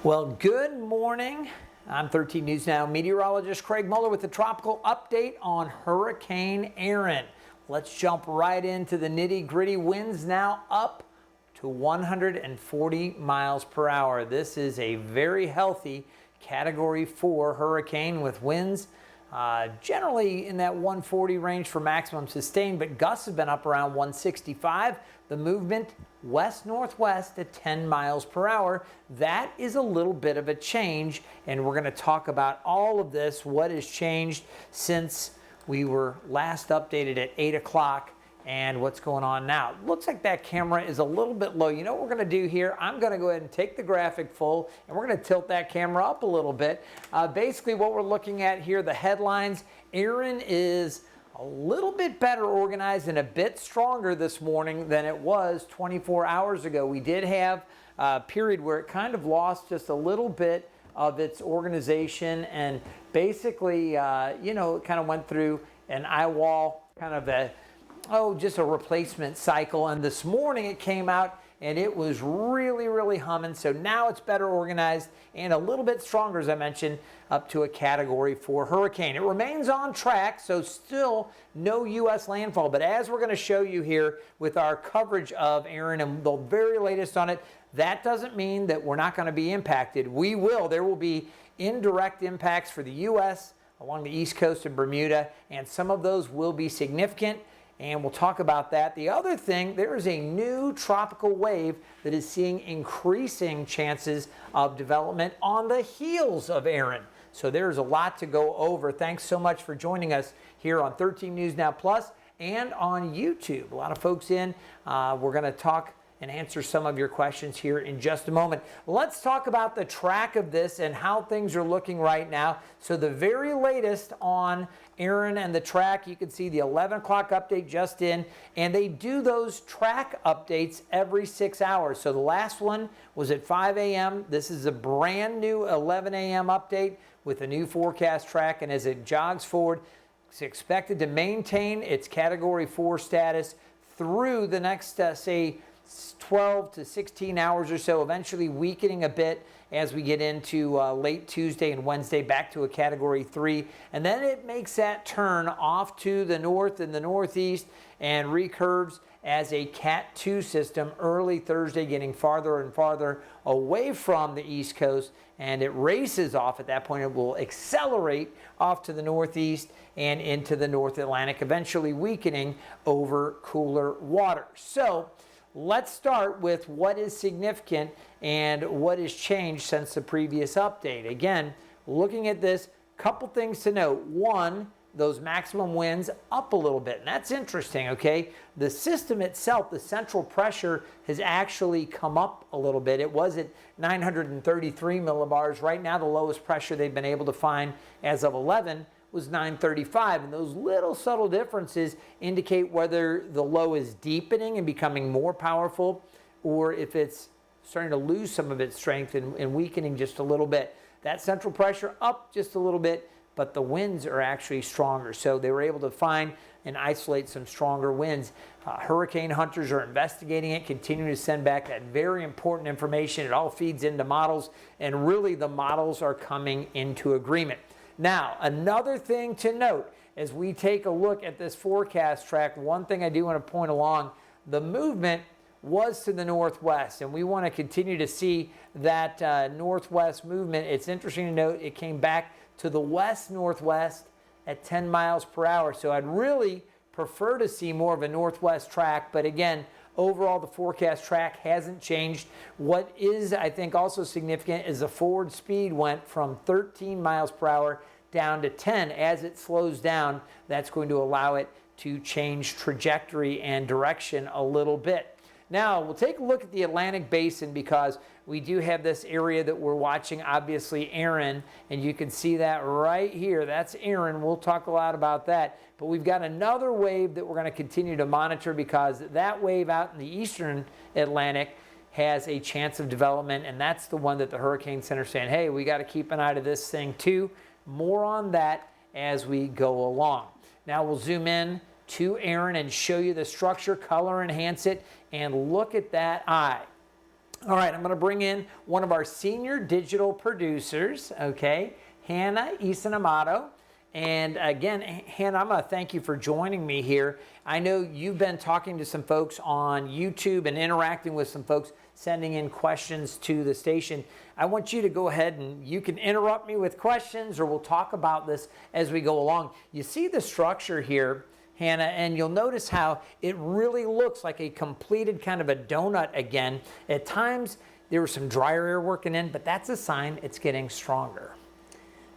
Well, good morning. I'm 13 News Now meteorologist Craig Moeller with the tropical update on Hurricane Erin. Let's jump right into the nitty-gritty. Winds now up to 140 miles per hour. This is a very healthy Category 4 hurricane with winds generally in that 140 range for maximum sustained, but gusts have been up around 165. The movement west-northwest at 10 miles per hour. That is a little bit of a change, and we're going to talk about all of this, what has changed since we were last updated at 8 o'clock and what's going on now. Looks like that camera is a little bit low. You know what we're going to do here? I'm going to go ahead and take the graphic full, and we're going to tilt that camera up a little bit. Basically, what we're looking at here, the headlines, Erin is a little bit better organized and a bit stronger this morning than it was 24 hours ago. We did have a period where it kind of lost just a little bit of its organization, and basically, it kind of went through an eye wall, kind of just a replacement cycle. And this morning it came out and it was really humming. So now it's better organized and a little bit stronger, as I mentioned, up to a Category 4 hurricane. It remains on track, so still no U.S. landfall. But as we're going to show you here with our coverage of Erin and the very latest on it, that doesn't mean that we're not going to be impacted. We will. There will be indirect impacts for the U.S. along the East Coast and Bermuda, and some of those will be significant. And we'll talk about that. The other thing, there is a new tropical wave that is seeing increasing chances of development on the heels of Erin. So there's a lot to go over. Thanks so much for joining us here on 13 News Now Plus and on YouTube. A lot of folks in. We're going to talk and answer some of your questions here in just a moment. Let's talk about the track of this and how things are looking right now. So the very latest on Erin and the track, you can see the 11 o'clock update just in, and they do those track updates every 6 hours. So the last one was at 5 a.m. This is a brand new 11 a.m. update with a new forecast track, and as it jogs forward, it's expected to maintain its Category 4 status through the next, 12 to 16 hours or so, eventually weakening a bit as we get into late Tuesday and Wednesday back to a Category 3. And then it makes that turn off to the north and the northeast and recurves as a Cat 2 system early Thursday, getting farther and farther away from the East Coast. And it races off at that point. It will accelerate off to the northeast and into the North Atlantic, eventually weakening over cooler water. So let's start with what is significant and what has changed since the previous update. Again, looking at this, couple things to note. One, those maximum winds up a little bit, and that's interesting, okay? The system itself, the central pressure, has actually come up a little bit. It was at 933 millibars. Right now, the lowest pressure they've been able to find as of 11 was 935, and those little subtle differences indicate whether the low is deepening and becoming more powerful, or if it's starting to lose some of its strength and weakening just a little bit. That central pressure up just a little bit, but the winds are actually stronger. So they were able to find and isolate some stronger winds. Hurricane hunters are investigating it, continuing to send back that very important information. It all feeds into models, and really the models are coming into agreement. Now, another thing to note as we take a look at this forecast track, one thing I do want to point along, the movement was to the northwest, and we want to continue to see that northwest movement. It's interesting to note it came back to the west-northwest at 10 miles per hour. So I'd really prefer to see more of a northwest track, but again, overall the forecast track hasn't changed. What is, I think, also significant is the forward speed went from 13 miles per hour down to 10. As it slows down, that's going to allow it to change trajectory and direction a little bit. Now, we'll take a look at the Atlantic Basin because we do have this area that we're watching, obviously Erin, and you can see that right here. That's Erin. We'll talk a lot about that. But we've got another wave that we're going to continue to monitor because that wave out in the eastern Atlantic has a chance of development, and that's the one that the Hurricane Center is saying, hey, we got to keep an eye to this thing too. More on that as we go along. Now we'll zoom in to Erin and show you the structure, color enhance it, and look at that eye. All right, I'm going to bring in one of our senior digital producers, okay, Hannah Isanamato. And again, Hannah, I'm going to thank you for joining me here. I know you've been talking to some folks on YouTube and interacting with some folks sending in questions to the station. I want you to go ahead and you can interrupt me with questions, or we'll talk about this as we go along. You see the structure here, Hannah, and you'll notice how it really looks like a completed kind of a donut again. At times, there was some drier air working in, but that's a sign it's getting stronger.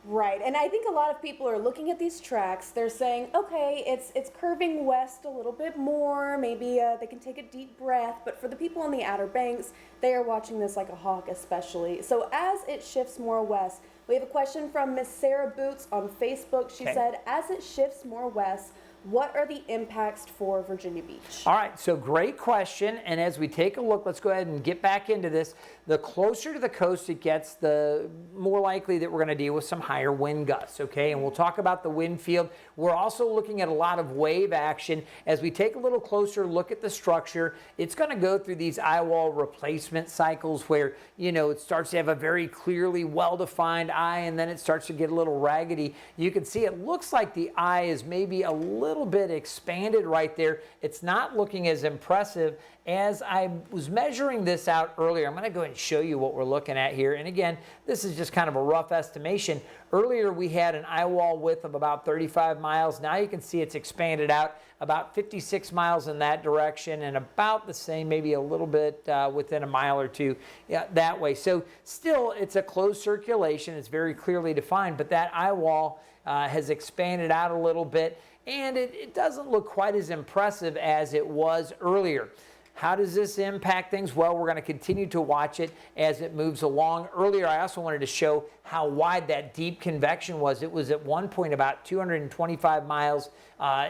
Right, and I think a lot of people are looking at these tracks. They're saying, okay, it's curving west a little bit more. Maybe they can take a deep breath. But for the people on the Outer Banks, they are watching this like a hawk especially. So as it shifts more west, we have a question from Miss Sarah Boots on Facebook. She said, as it shifts more west, what are the impacts for Virginia Beach? All right, so great question. And as we take a look, let's go ahead and get back into this. The closer to the coast it gets, the more likely that we're going to deal with some higher wind gusts, okay? And we'll talk about the wind field. We're also looking at a lot of wave action. As we take a little closer look at the structure, it's going to go through these eye wall replacement cycles where, you know, it starts to have a very clearly well-defined eye, and then it starts to get a little raggedy. You can see it looks like the eye is maybe a little bit expanded right there. It's not looking as impressive. As I was measuring this out earlier, I'm going to go ahead and show you what we're looking at here. And again, this is just kind of a rough estimation. Earlier we had an eye wall width of about 35 miles. Now you can see it's expanded out about 56 miles in that direction, and about the same, maybe a little bit within a mile or two that way. So still, it's a closed circulation. It's very clearly defined, but that eye wall has expanded out a little bit, and it doesn't look quite as impressive as it was earlier. How does this impact things? Well, we're going to continue to watch it as it moves along. Earlier, I also wanted to show how wide that deep convection was. It was at one point about 225 miles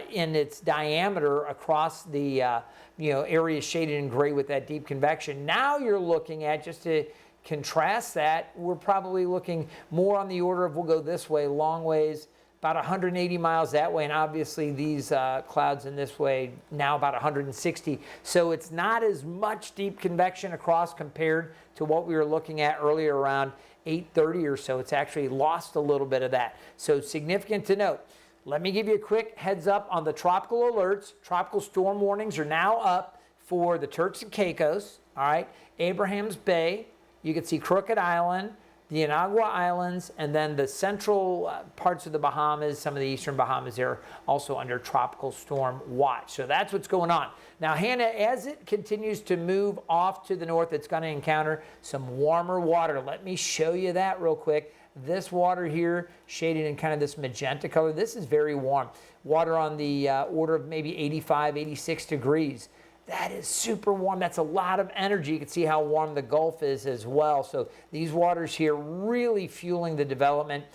in its diameter across the area shaded in gray with that deep convection. Now you're looking at, just to contrast that, we're probably looking more on the order of, we'll go this way, long ways, about 180 miles that way, and obviously these clouds in this way now about 160. So it's not as much deep convection across compared to what we were looking at earlier around 830 or so. It's actually lost a little bit of that. So significant to note. Let me give you a quick heads up on the tropical alerts. Tropical storm warnings are now up for the Turks and Caicos, all right, Abraham's Bay. You can see Crooked Island, the Inagua Islands, and then the central parts of the Bahamas, some of the eastern Bahamas are also under tropical storm watch. So that's what's going on. Now, Hannah, as it continues to move off to the north, it's going to encounter some warmer water. Let me show you that real quick. This water here, shaded in kind of this magenta color, this is very warm. Water on the order of maybe 85, 86 degrees. That is super warm. That's a lot of energy. You can see how warm the Gulf is as well. So these waters here really fueling the development.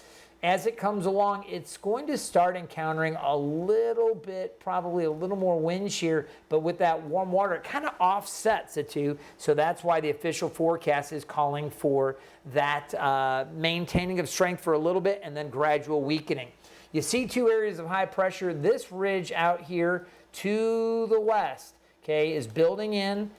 As it comes along, it's going to start encountering a little bit, probably a little more wind shear, but with that warm water, it kind of offsets the two. So that's why the official forecast is calling for that maintaining of strength for a little bit and then gradual weakening. You see two areas of high pressure. This ridge out here to the west, okay, is building in,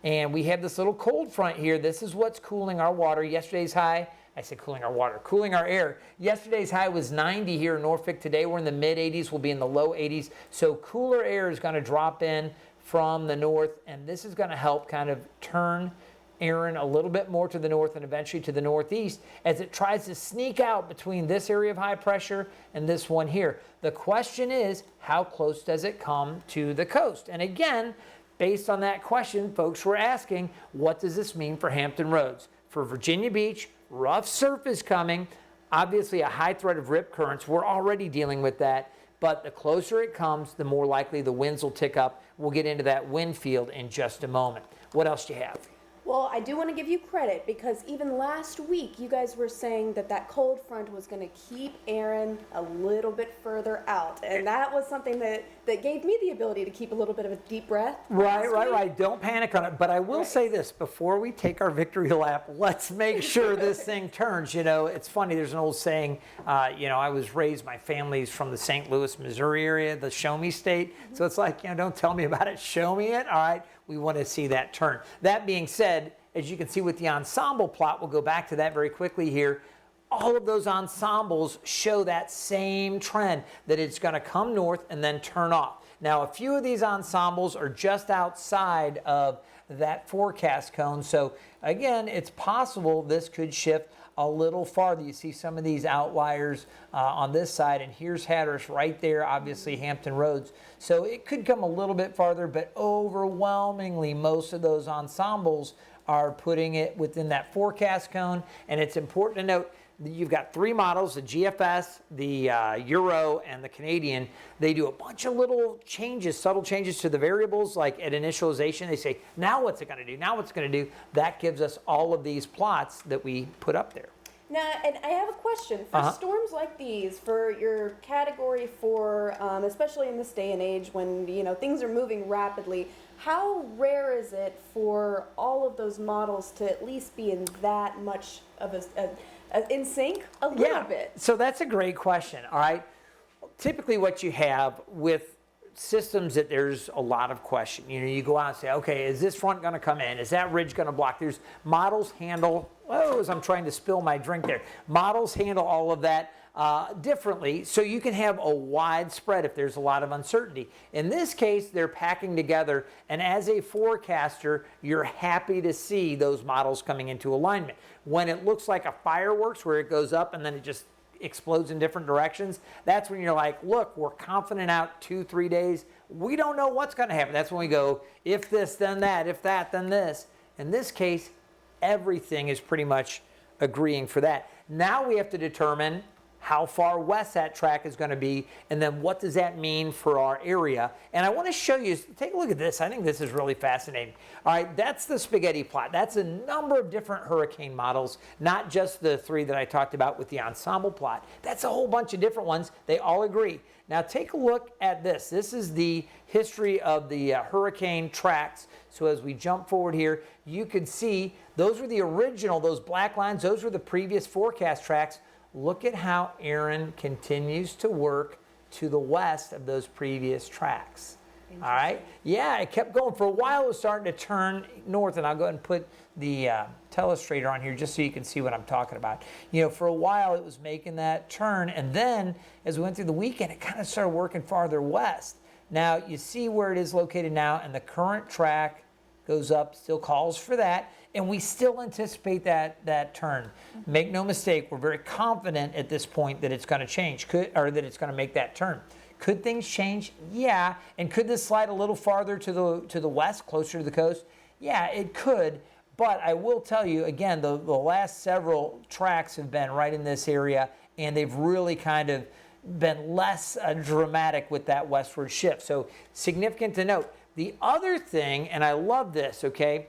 and we have this little cold front here. This is what's cooling our water. Yesterday's high, I said cooling our water, cooling our air. Yesterday's high was 90 here in Norfolk. Today we're in the mid 80s. We'll be in the low 80s. So cooler air is going to drop in from the north, and this is going to help kind of turn Erin a little bit more to the north and eventually to the northeast as it tries to sneak out between this area of high pressure and this one here. The question is, how close does it come to the coast? And again, based on that question, folks were asking, what does this mean for Hampton Roads? For Virginia Beach, rough surface coming, obviously a high threat of rip currents. We're already dealing with that, but the closer it comes, the more likely the winds will tick up. We'll get into that wind field in just a moment. What else do you have? Well, I do want to give you credit because even last week you guys were saying that that cold front was going to keep Erin a little bit further out. And that was something that gave me the ability to keep a little bit of a deep breath. Right. Don't panic on it. But I will say this, before we take our victory lap, let's make sure this thing turns. You know, it's funny, there's an old saying, I was raised, my family's from the St. Louis, Missouri area, the show me state. So it's like, don't tell me about it, show me it. All right. We want to see that turn. That being said, as you can see with the ensemble plot, we'll go back to that very quickly here. All of those ensembles show that same trend, that it's going to come north and then turn off. Now, a few of these ensembles are just outside of that forecast cone. So again, it's possible this could shift a little farther. You see some of these outliers on this side, and here's Hatteras right there, obviously Hampton Roads. So it could come a little bit farther, but overwhelmingly most of those ensembles are putting it within that forecast cone. And it's important to note that you've got three models, the GFS, the Euro, and the Canadian. They do a bunch of little changes, subtle changes to the variables, like at initialization. They say, now what's it going to do? Now what's it going to do? That gives us all of these plots that we put up there. Now, and I have a question. For storms like these, for your category 4, especially in this day and age when, you know, things are moving rapidly, how rare is it for all of those models to at least be in that much of in sync a little bit? So that's a great question, all right? Typically what you have with systems that there's a lot of question, you know, you go out and say, okay, is this front going to come in? Is that ridge going to block? There's models handle, as I'm trying to spill my drink there, models handle all of that differently, so you can have a wide spread if there's a lot of uncertainty. In this case, they're packing together, and as a forecaster, you're happy to see those models coming into alignment. When it looks like a fireworks where it goes up and then it just explodes in different directions, that's when you're like, look, we're confident out 2-3 days. We don't know what's going to happen. That's when we go, if this, then that, if that, then this. In this case, everything is pretty much agreeing for that. Now we have to determine how far west that track is going to be, and then what does that mean for our area. And I want to show you, take a look at this. I think this is really fascinating. All right, that's the spaghetti plot. That's a number of different hurricane models, not just the 3 that I talked about with the ensemble plot. That's a whole bunch of different ones. They all agree. Now take a look at this. This is the history of the hurricane tracks. So as we jump forward here, you can see those were the original, those black lines, those were the previous forecast tracks. Look at how Erin continues to work to the west of those previous tracks. All right? Yeah, it kept going. For a while, it was starting to turn north, and I'll go ahead and put the telestrator on here just so you can see what I'm talking about. You know, for a while, it was making that turn, and then as we went through the weekend, it kind of started working farther west. Now, you see where it is located now, and the current track goes up, still calls for that, and we still anticipate that turn. Make no mistake, we're very confident at this point that it's going to change, or that it's going to make that turn. Could things change? Yeah. And could this slide a little farther to the west, closer to the coast? Yeah, it could. But I will tell you, again, the last several tracks have been right in this area, and they've really kind of been less dramatic with that westward shift. So significant to note. The other thing, and I love this, okay,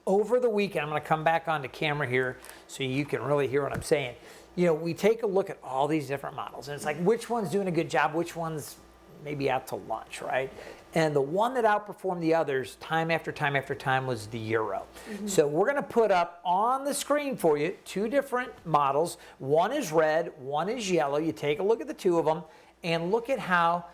over the weekend, I'm going to come back onto camera here so you can really hear what I'm saying. You know, we take a look at all these different models, and it's like, which one's doing a good job, which one's maybe out to lunch, right? And the one that outperformed the others time after time after time was the Euro. So we're going to put up on the screen for you 2 different models. One is red, one is yellow. You take a look at the 2 of them and look at how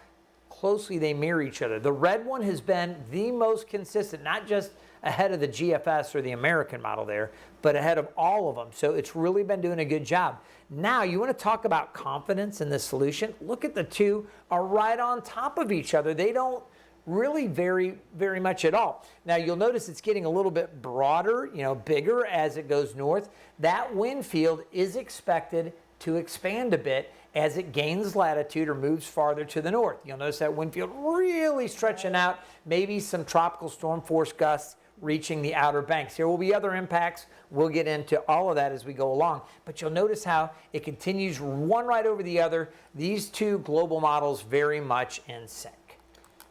closely they mirror each other. The red one has been the most consistent, not just ahead of the GFS or the American model there, but ahead of all of them. So it's really been doing a good job. Now, you want to talk about confidence in the solution? Look at the 2 are right on top of each other. They don't really vary very much at all. Now, you'll notice it's getting a little bit broader, you know, bigger as it goes north. That wind field is expected to expand a bit as it gains latitude or moves farther to the north. You'll notice that wind field really stretching out, maybe some tropical storm force gusts reaching the Outer Banks. There will be other impacts. We'll get into all of that as we go along. But you'll notice how it continues one right over the other. These 2 global models very much in sync.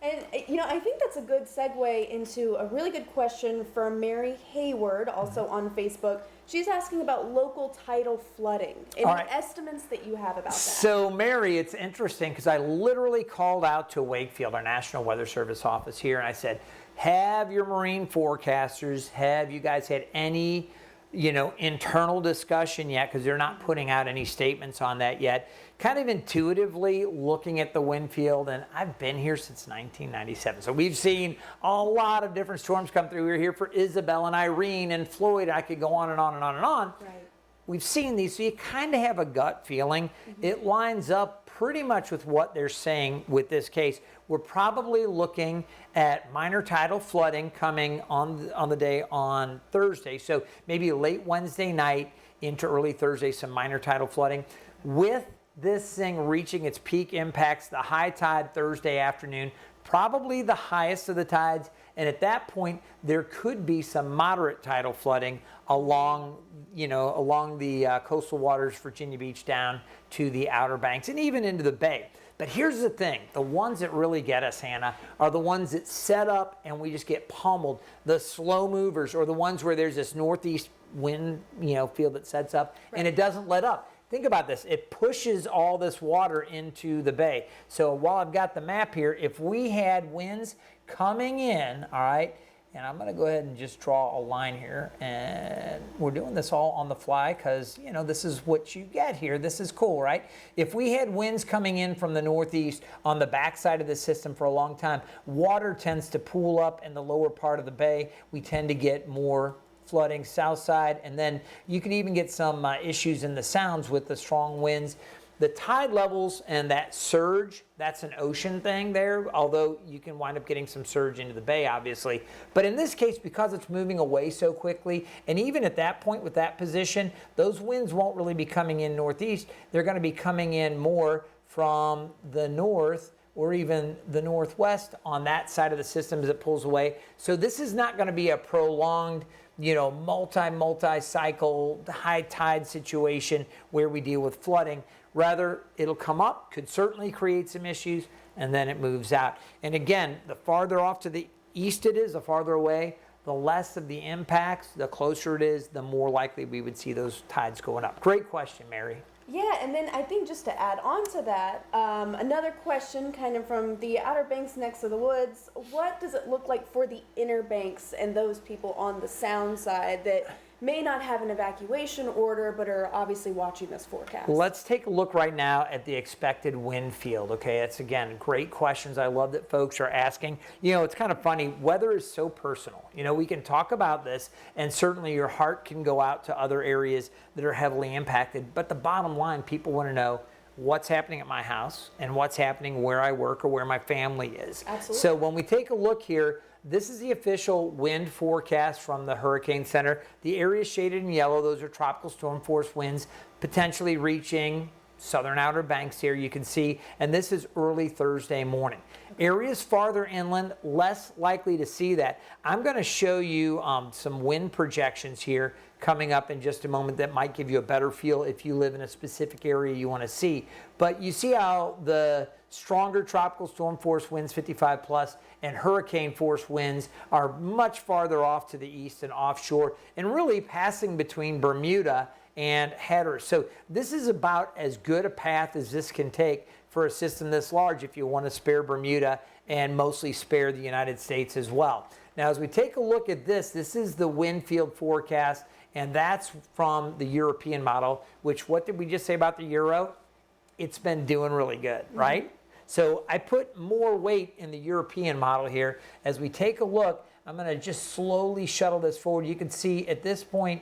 And, you know, I think that's a good segue into a really good question from Mary Hayward, also on Facebook. She's asking about local tidal flooding and the estimates that you have about that. So, Mary, it's interesting because I literally called out to Wakefield, our National Weather Service office here, and I said, have your marine forecasters, have you guys had any internal discussion yet because they're not putting out any statements on that yet. Kind of intuitively looking at the wind field, and I've been here since 1997. So we've seen a lot of different storms come through. We were here for Isabel and Irene and Floyd. I could go on and on and on and on. Right. We've seen these, so you kind of have a gut feeling. It lines up pretty much with what they're saying with this case. We're probably looking at minor tidal flooding coming on the day on Thursday. So maybe late Wednesday night into early Thursday, some minor tidal flooding. With this thing reaching its peak impacts, the high tide Thursday afternoon, probably the highest of the tides. And at that point, there could be some moderate tidal flooding along the coastal waters, Virginia Beach down to the Outer Banks and even into the Bay. But here's the thing, the ones that really get us, Hannah, are the ones that set up and we just get pummeled. The slow movers, or the ones where there's this northeast wind, field that sets up and it doesn't let up. Think about this. It pushes all this water into the bay. So while I've got the map here, if we had winds coming in, all right, and I'm going to go ahead and just draw a line here. And we're doing this all on the fly because, this is what you get here. This is cool, right? If we had winds coming in from the northeast on the backside of the system for a long time, water tends to pool up in the lower part of the bay. We tend to get more flooding south side, and then you can even get some issues in the sounds with the strong winds. The tide levels and that surge, that's an ocean thing there, although you can wind up getting some surge into the bay, obviously. But in this case, because it's moving away so quickly, and even at that point with that position, those winds won't really be coming in northeast. They're going to be coming in more from the north or even the northwest on that side of the system as it pulls away. So this is not going to be a prolonged multi-cycle high tide situation where we deal with flooding. Rather, it'll come up, could certainly create some issues, and then it moves out. And again, the farther off to the east it is, the farther away, the less of the impacts, the closer it is, the more likely we would see those tides going up. Great question, Mary. Yeah, and then I think just to add on to that, another question kind of from the Outer Banks next to the woods, what does it look like for the inner banks and those people on the sound side that may not have an evacuation order but are obviously watching this forecast? Let's take a look right now at the expected wind field. Okay, it's again great questions. I love that folks are asking. It's kind of funny. Weather is so personal. We can talk about this, and certainly your heart can go out to other areas that are heavily impacted. But the bottom line, people want to know what's happening at my house and what's happening where I work or where my family is. Absolutely. So when we take a look here, this is the official wind forecast from the Hurricane Center. The areas shaded in yellow, those are tropical storm force winds potentially reaching southern Outer Banks here, you can see, and this is early Thursday morning. Areas farther inland, less likely to see that. I'm going to show you some wind projections here coming up in just a moment that might give you a better feel if you live in a specific area you want to see. But you see how the stronger tropical storm force winds, 55 plus, and hurricane force winds are much farther off to the east and offshore and really passing between Bermuda and Hatteras. So this is about as good a path as this can take for a system this large if you want to spare Bermuda and mostly spare the United States as well. Now, as we take a look at this is the wind field forecast, and that's from the European model, which what did we just say about the Euro? It's been doing really good, right? So I put more weight in the European model here. As we take a look, I'm going to just slowly shuttle this forward. You can see at this point,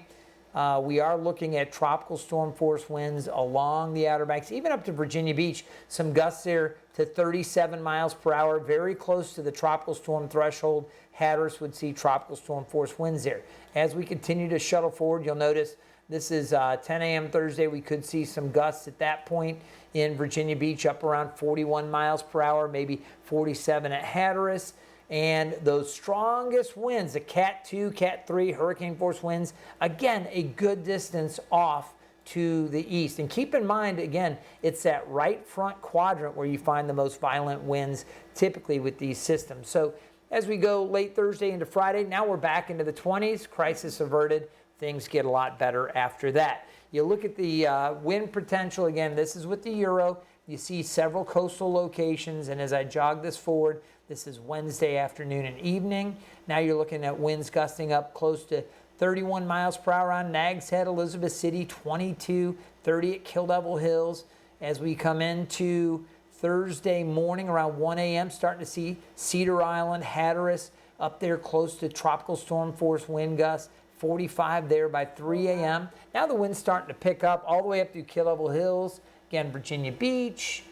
we are looking at tropical storm force winds along the Outer Banks, even up to Virginia Beach. Some gusts there to 37 miles per hour, very close to the tropical storm threshold. Hatteras would see tropical storm force winds there. As we continue to shuttle forward, you'll notice this is 10 a.m. Thursday. We could see some gusts at that point in Virginia Beach up around 41 miles per hour, maybe 47 at Hatteras. And those strongest winds, the Cat 2, Cat 3 hurricane force winds, again, a good distance off to the east. And keep in mind, again, it's that right front quadrant where you find the most violent winds typically with these systems. So as we go late Thursday into Friday, now we're back into the 20s, crisis averted. Things get a lot better after that. You look at the wind potential, again, this is with the Euro. You see several coastal locations, and as I jog this forward, this is Wednesday afternoon and evening. Now you're looking at winds gusting up close to 31 miles per hour on Nags Head, Elizabeth City, 22, 30 at Kill Devil Hills. As we come into Thursday morning around 1 a.m., starting to see Cedar Island, Hatteras up there close to tropical storm force wind gusts, 45 there by 3 a.m. Now the wind's starting to pick up all the way up through Kill Devil Hills, again, Virginia Beach,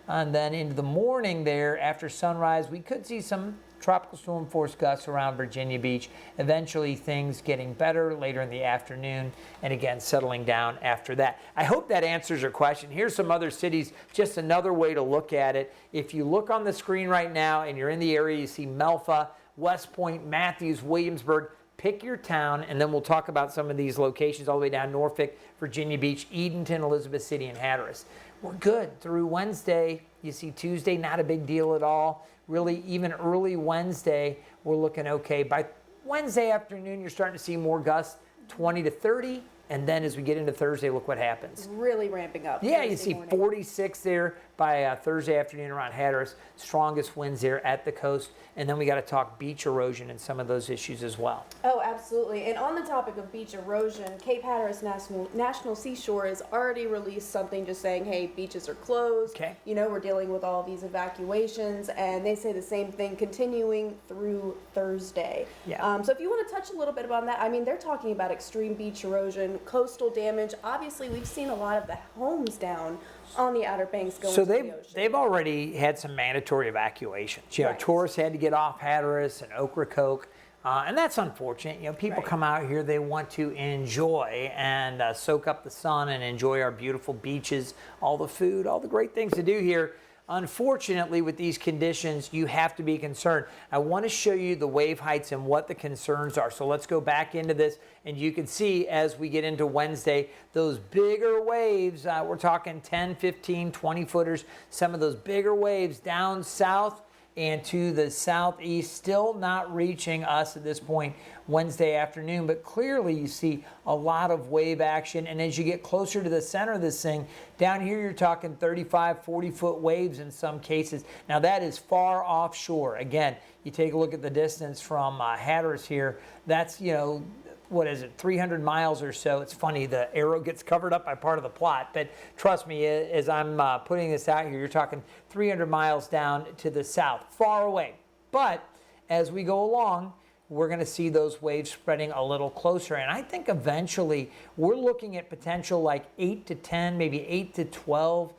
and then into the morning there after sunrise, we could see some tropical storm force gusts around Virginia Beach. Eventually things getting better later in the afternoon and again settling down after that. I hope that answers your question. Here's some other cities, just another way to look at it. If you look on the screen right now and you're in the area, you see Melfa, West Point, Matthews, Williamsburg. Pick your town, and then we'll talk about some of these locations all the way down Norfolk, Virginia Beach, Edenton, Elizabeth City, and Hatteras. We're good through Wednesday. You see Tuesday, not a big deal at all. Really, even early Wednesday, we're looking okay. By Wednesday afternoon, you're starting to see more gusts, 20 to 30. And then as we get into Thursday, look what happens. Really ramping up. Yeah, Thursday you see morning. 46 there by Thursday afternoon around Hatteras. Strongest winds there at the coast. And then we got to talk beach erosion and some of those issues as well. Oh, absolutely. And on the topic of beach erosion, Cape Hatteras National Seashore has already released something just saying, hey, beaches are closed. Okay. You know, we're dealing with all these evacuations, and they say the same thing continuing through Thursday. Yeah. So if you want to touch a little bit about that, I mean, they're talking about extreme beach erosion, coastal damage. Obviously, we've seen a lot of the homes down on the Outer Banks going So to the ocean. they've already had some mandatory evacuations. You know, Right. tourists had to get off Hatteras and Ocracoke, and that's unfortunate. You know, people Right. come out here, they want to enjoy and soak up the sun and enjoy our beautiful beaches, all the food, all the great things to do here. Unfortunately, with these conditions, you have to be concerned. I want to show you the wave heights and what the concerns are. So let's go back into this, and you can see as we get into Wednesday, those bigger waves, we're talking 10, 15, 20 footers, some of those bigger waves down south and to the southeast, still not reaching us at this point Wednesday afternoon, but clearly you see a lot of wave action. And as you get closer to the center of this thing, down here you're talking 35, 40-foot waves in some cases. Now that is far offshore. Again, you take a look at the distance from Hatteras here, that's, you know, what is it, 300 miles or so. It's funny, the arrow gets covered up by part of the plot, but trust me, as I'm putting this out here, you're talking 300 miles down to the south, far away. But as we go along, we're going to see those waves spreading a little closer. And I think eventually we're looking at potential like 8 to 10, maybe 8 to 12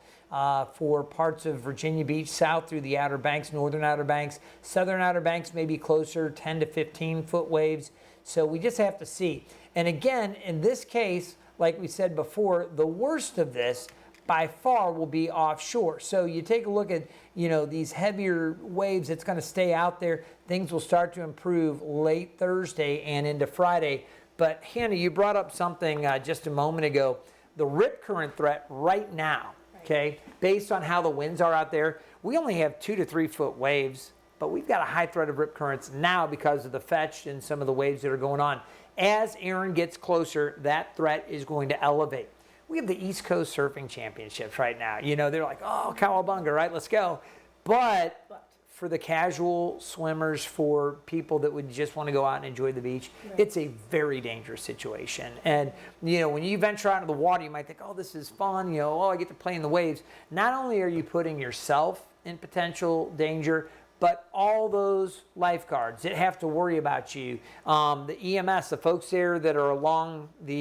for parts of Virginia Beach, south through the Outer Banks, northern Outer Banks. Southern Outer Banks may be closer, 10 to 15 foot waves. So we just have to see. And again, in this case, like we said before, the worst of this by far will be offshore. So you take a look at, you know, these heavier waves, it's going to stay out there. Things will start to improve late Thursday and into Friday. But Hannah, you brought up something just a moment ago. The rip current threat right now, okay, based on how the winds are out there, we only have 2 to 3 foot waves. But we've got a high threat of rip currents now because of the fetch and some of the waves that are going on. As Erin gets closer, that threat is going to elevate. We have the East Coast Surfing Championships right now. You know, they're like, oh, cowabunga, right? Let's go. But for the casual swimmers, for people that would just want to go out and enjoy the beach, it's a very dangerous situation. And, you know, when you venture out into the water, you might think, oh, this is fun. You know, oh, I get to play in the waves. Not only are you putting yourself in potential danger, but all those lifeguards that have to worry about you, the EMS, the folks there that are along the,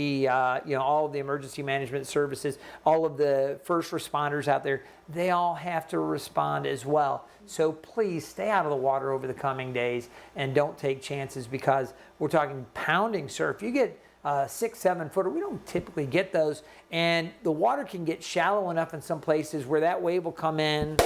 you know, all of the emergency management services, all of the first responders out there, they all have to respond as well. So please stay out of the water over the coming days and don't take chances, because we're talking pounding surf. You get 6, 7 footer. We don't typically get those, and the water can get shallow enough in some places where that wave will come in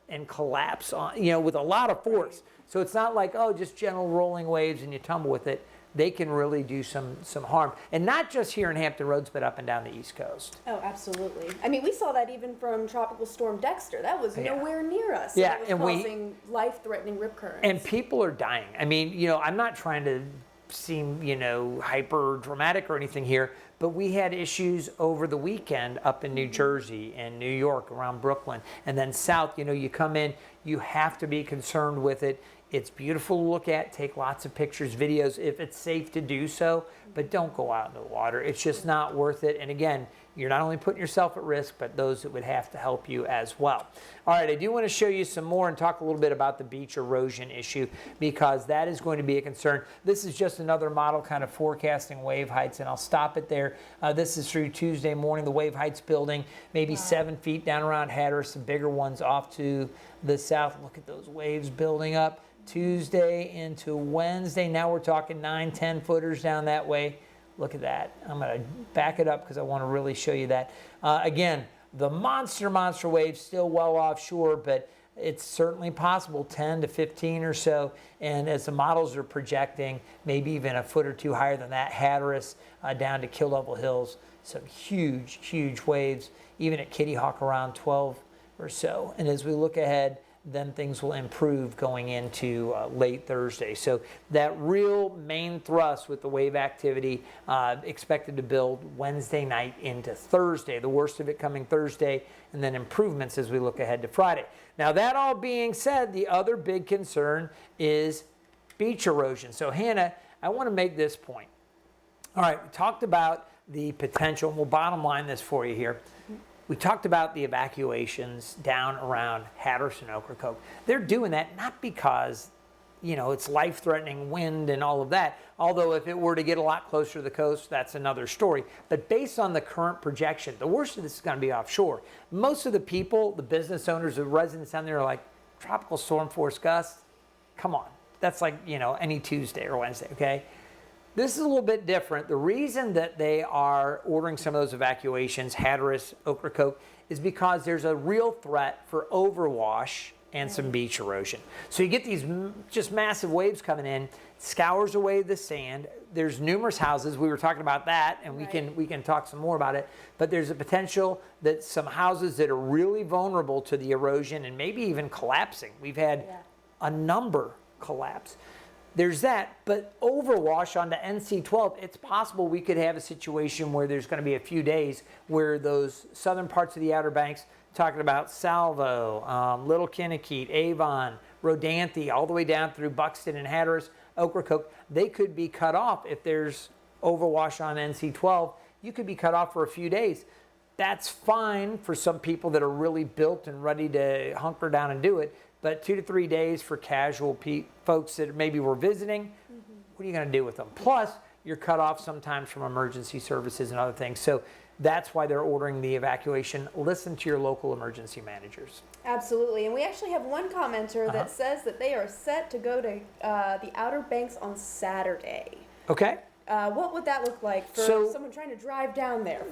and collapse on, you know, with a lot of force. So it's not like, oh, just gentle rolling waves and you tumble with it. They can really do some harm. And not just here in Hampton Roads, but up and down the East Coast. Oh, absolutely. I mean, we saw that even from Tropical Storm Dexter. That was nowhere near us. Yeah, and it was causing life-threatening rip currents. And people are dying. I mean, you know, I'm not trying to seem, you know, hyper dramatic or anything here, but we had issues over the weekend up in New Jersey and New York, around Brooklyn, and then south. You know, you come in, you have to be concerned with it. It's beautiful to look at, take lots of pictures, videos if it's safe to do so, but don't go out in the water. It's just not worth it. And again, you're not only putting yourself at risk, but those that would have to help you as well. All right, I do want to show you some more and talk a little bit about the beach erosion issue, because that is going to be a concern. This is just another model kind of forecasting wave heights, and I'll stop it there. This is through Tuesday morning. The wave heights building, maybe 7 feet down around Hatteras, some bigger ones off to the south. Look at those waves building up. Tuesday into Wednesday. Now we're talking 9, 10 footers down that way. Look at that. I'm going to back it up because I want to really show you that. Again, the monster waves still well offshore, but it's certainly possible 10 to 15 or so. And as the models are projecting, maybe even a foot or two higher than that, Hatteras down to Kill Level Hills, some huge waves, even at Kitty Hawk around 12 or so. And as we look ahead, then things will improve going into late Thursday. So that real main thrust with the wave activity expected to build Wednesday night into Thursday. The worst of it coming Thursday, and then improvements as we look ahead to Friday. Now, that all being said, the other big concern is beach erosion. So Hannah, I want to make this point. All right, we talked about the potential, and we'll bottom line this for you here. We talked about the evacuations down around Hatteras and Ocracoke. They're doing that not because, you know, it's life-threatening wind and all of that, although if it were to get a lot closer to the coast, that's another story. But based on the current projection, the worst of this is going to be offshore. Most of the people, the business owners, the residents down there are like, tropical storm force gusts? Come on. That's like, you know, any Tuesday or Wednesday, okay? This is a little bit different. The reason that they are ordering some of those evacuations, Hatteras, Ocracoke, is because there's a real threat for overwash and some beach erosion. So you get these just massive waves coming in, scours away the sand. There's numerous houses. We were talking about that, and we can talk some more about it. But there's a potential that some houses that are really vulnerable to the erosion and maybe even collapsing. We've had a number collapse. There's that, but overwash onto NC-12, it's possible we could have a situation where there's going to be a few days where those southern parts of the Outer Banks, talking about Salvo, Little Kinnikit, Avon, Rodanthe, all the way down through Buxton and Hatteras, Ocracoke, they could be cut off if there's overwash on NC-12. You could be cut off for a few days. That's fine for some people that are really built and ready to hunker down and do it. But 2 to 3 days for casual folks that maybe were visiting, what are you going to do with them? Plus, you're cut off sometimes from emergency services and other things. So that's why they're ordering the evacuation. Listen to your local emergency managers. Absolutely. And we actually have one commenter that says that they are set to go to the Outer Banks on Saturday. Okay. What would that look like for someone trying to drive down there?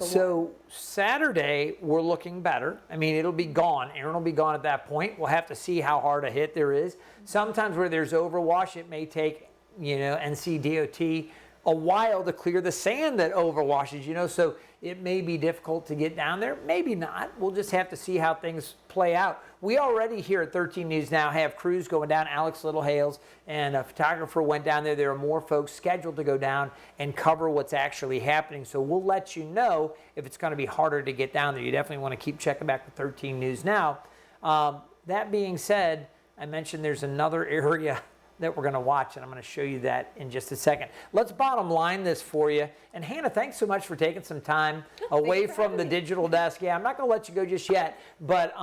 Saturday, we're looking better. I mean, it'll be gone. Erin will be gone at that point. We'll have to see how hard a hit there is. Sometimes where there's overwash, it may take, you know, NCDOT a while to clear the sand that overwashes, you know, so it may be difficult to get down there. Maybe not. We'll just have to see how things play out. We already here at 13 News Now have crews going down. Alex Littlehales and a photographer went down there. There are more folks scheduled to go down and cover what's actually happening. So we'll let you know if it's going to be harder to get down there. You definitely want to keep checking back with 13 News Now. That being said, I mentioned there's another area that we're going to watch, and I'm going to show you that in just a second. Let's bottom line this for you. And Hannah, thanks so much for taking some time away from the digital desk. Yeah, I'm not going to let you go just yet, but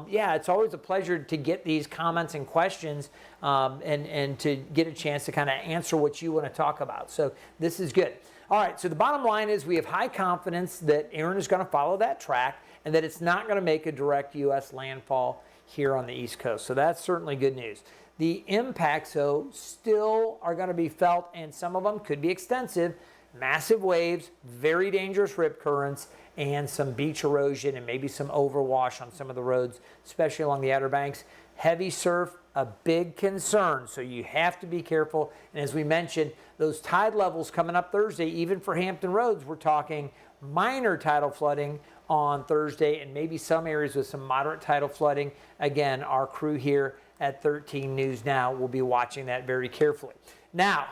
yeah, it's always a pleasure to get these comments and questions and to get a chance to kind of answer what you want to talk about. So this is good. All right, so the bottom line is we have high confidence that Erin is going to follow that track and that it's not going to make a direct U.S. landfall here on the East Coast. So that's certainly good news. The impacts, though, still are going to be felt, and some of them could be extensive. Massive waves, very dangerous rip currents, and some beach erosion and maybe some overwash on some of the roads, especially along the Outer Banks. Heavy surf, a big concern, so you have to be careful. And as we mentioned, those tide levels coming up Thursday, even for Hampton Roads, we're talking minor tidal flooding on Thursday and maybe some areas with some moderate tidal flooding. Again, our crew here at 13 News Now will be watching that very carefully. Now,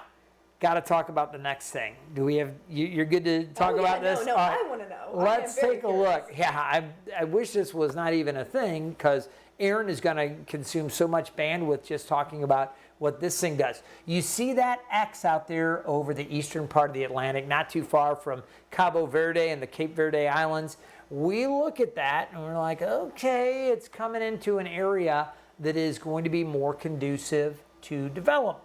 got to talk about the next thing. Do we have, you're good to talk about this? No, I want to know. Let's take a look. Yeah, I wish this was not even a thing because Erin is going to consume so much bandwidth just talking about what this thing does. You see that X out there over the eastern part of the Atlantic, not too far from Cabo Verde and the Cape Verde Islands. We look at that and we're like, okay, it's coming into an area that is going to be more conducive to development.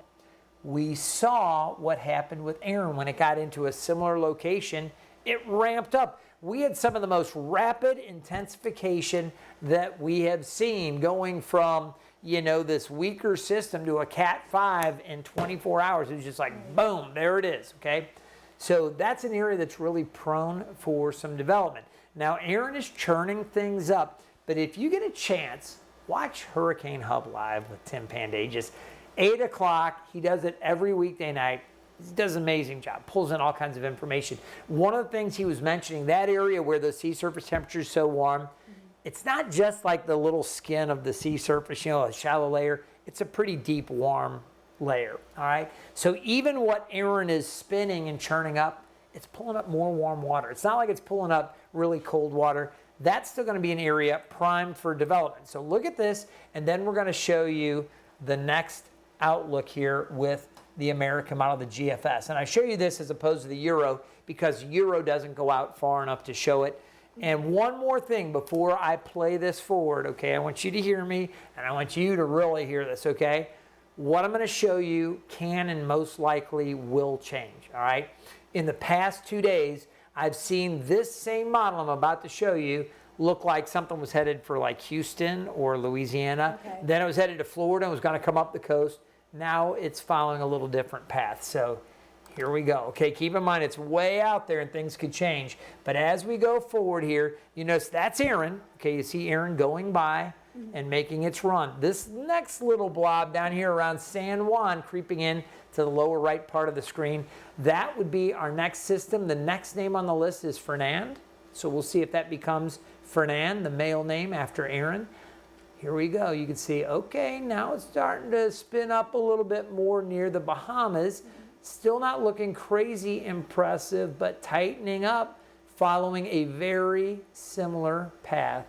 We saw what happened with Erin when it got into a similar location. It ramped up. We had some of the most rapid intensification that we have seen, going from, you know, this weaker system to a Cat 5 in 24 hours. It was just like, boom, there it is, okay? So that's an area that's really prone for some development. Now, Erin is churning things up, but if you get a chance, watch Hurricane Hub Live with Tim Pandages. 8 o'clock, he does it every weekday night. He does an amazing job, pulls in all kinds of information. One of the things he was mentioning, that area where the sea surface temperature is so warm, it's not just like the little skin of the sea surface, you know, a shallow layer. It's a pretty deep, warm layer, all right? So even what Erin is spinning and churning up, it's pulling up more warm water. It's not like it's pulling up really cold water. That's still going to be an area primed for development. So look at this, and then we're going to show you the next outlook here with the American model, the GFS. And I show you this as opposed to the Euro because Euro doesn't go out far enough to show it. And one more thing before I play this forward, okay? I want you to hear me, and I want you to really hear this, okay? What I'm going to show you can and most likely will change, all right? In the past 2 days, I've seen this same model I'm about to show you look like something was headed for like Houston or Louisiana. Okay. Then it was headed to Florida and was going to come up the coast. Now it's following a little different path. So here we go. Okay, keep in mind it's way out there and things could change. But as we go forward here, you notice that's Erin. Okay, you see Erin going by and making its run. This next little blob down here around San Juan creeping in to the lower right part of the screen, that would be our next system. The next name on the list is Fernand. So we'll see if that becomes Fernand, the male name after Erin. Here we go. You can see, okay, now it's starting to spin up a little bit more near the Bahamas. Still not looking crazy impressive, but tightening up, following a very similar path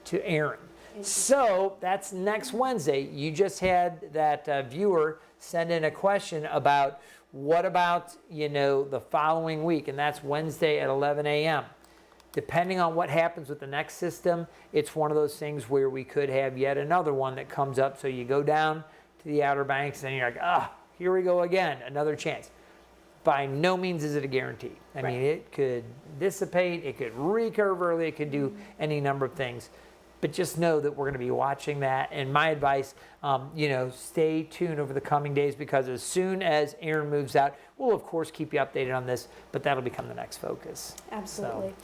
to Erin. So that's next Wednesday. You just had that viewer send in a question about what about, you know, the following week, and that's Wednesday at 11 a.m. Depending on what happens with the next system, it's one of those things where we could have yet another one that comes up. So you go down to the Outer Banks and you're like, here we go again, another chance. By no means is it a guarantee. I mean, it could dissipate, it could recurve early, it could do any number of things. But just know that we're going to be watching that. And my advice, you know, stay tuned over the coming days, because as soon as Erin moves out, we'll of course keep you updated on this, but that'll become the next focus. Absolutely.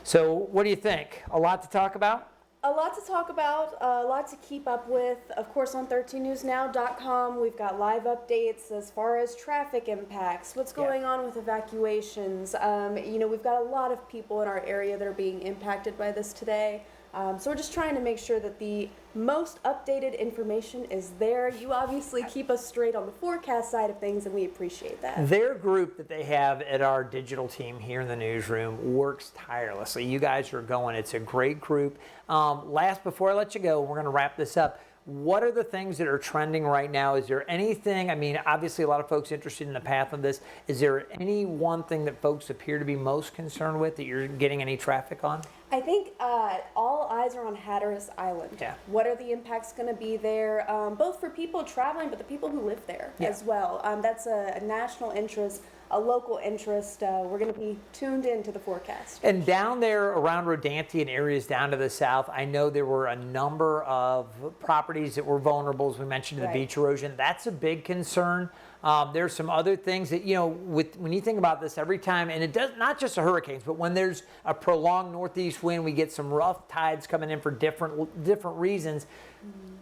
So what do you think? A lot to talk about? A lot to talk about, a lot to keep up with. Of course, on 13newsnow.com, we've got live updates as far as traffic impacts, what's going on with evacuations. You know, we've got a lot of people in our area that are being impacted by this today. So we're just trying to make sure that the most updated information is there. You obviously keep us straight on the forecast side of things, and we appreciate that. Their group that they have at our digital team here in the newsroom works tirelessly. You guys are going. It's a great group. Before I let you go, we're going to wrap this up. What are the things that are trending right now? Is there anything, I mean, obviously a lot of folks interested in the path of this. Is there any one thing that folks appear to be most concerned with that you're getting any traffic on? I think all eyes are on Hatteras Island. Yeah. What are the impacts going to be there, both for people traveling, but the people who live there as well? That's a national interest, a local interest. We're going to be tuned into the forecast. And down there around Rodanthe and areas down to the south, I know there were a number of properties that were vulnerable, as we mentioned, to the beach erosion. That's a big concern. There's some other things that, you know, when you think about this every time, and it does not just the hurricanes, but when there's a prolonged northeast wind, we get some rough tides coming in for different reasons.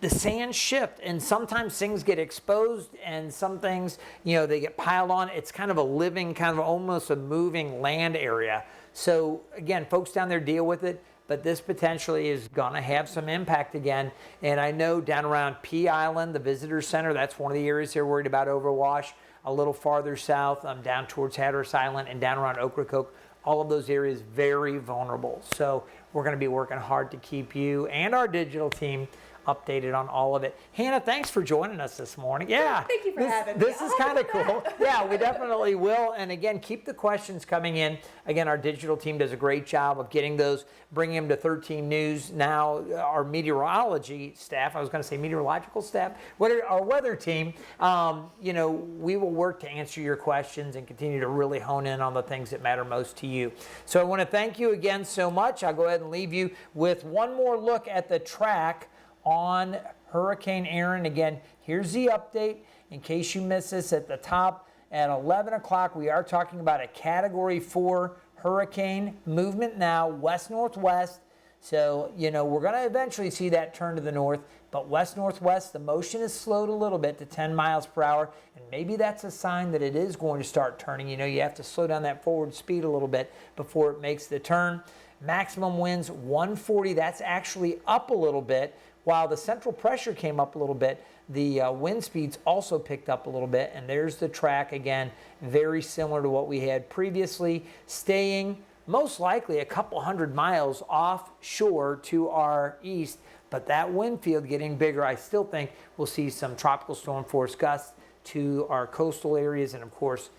The sands shift, and sometimes things get exposed, and some things, you know, they get piled on. It's kind of a living, kind of almost a moving land area. So again, folks down there deal with it, but this potentially is going to have some impact again. And I know down around Pea Island, the visitor center, that's one of the areas they're worried about overwash. A little farther south, down towards Hatteras Island and down around Ocracoke, all of those areas very vulnerable. So we're going to be working hard to keep you and our digital team updated on all of it. Hannah, thanks for joining us this morning. Yeah. Thank you for having me. This is kind of cool. Yeah, we definitely will. And again, keep the questions coming in. Again, our digital team does a great job of getting those, bringing them to 13 News. Now, our meteorology staff, I was going to say meteorological staff, our weather team, we will work to answer your questions and continue to really hone in on the things that matter most to you. So I want to thank you again so much. I'll go ahead and leave you with one more look at the track on Hurricane Erin. Again, here's the update. In case you missed this at the top, at 11 o'clock, we are talking about a Category 4 hurricane movement now, west-northwest. So, we're going to eventually see that turn to the north, but west-northwest, the motion is slowed a little bit to 10 miles per hour, and maybe that's a sign that it is going to start turning. You have to slow down that forward speed a little bit before it makes the turn. Maximum winds 140, that's actually up a little bit. While the central pressure came up a little bit, the wind speeds also picked up a little bit, and there's the track again, very similar to what we had previously, staying most likely a couple hundred miles offshore to our east, but that wind field getting bigger. I still think we'll see some tropical storm force gusts to our coastal areas, and of course,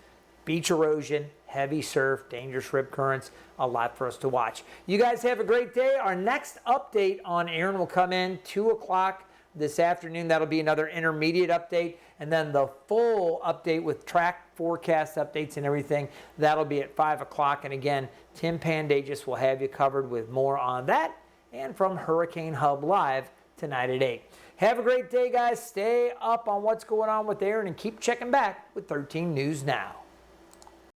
beach erosion, heavy surf, dangerous rip currents, a lot for us to watch. You guys have a great day. Our next update on Erin will come in 2 o'clock this afternoon. That'll be another intermediate update. And then the full update with track forecast updates and everything, that'll be at 5 o'clock. And again, Tim Pandagis will have you covered with more on that and from Hurricane Hub Live tonight at 8. Have a great day, guys. Stay up on what's going on with Erin and keep checking back with 13 News Now.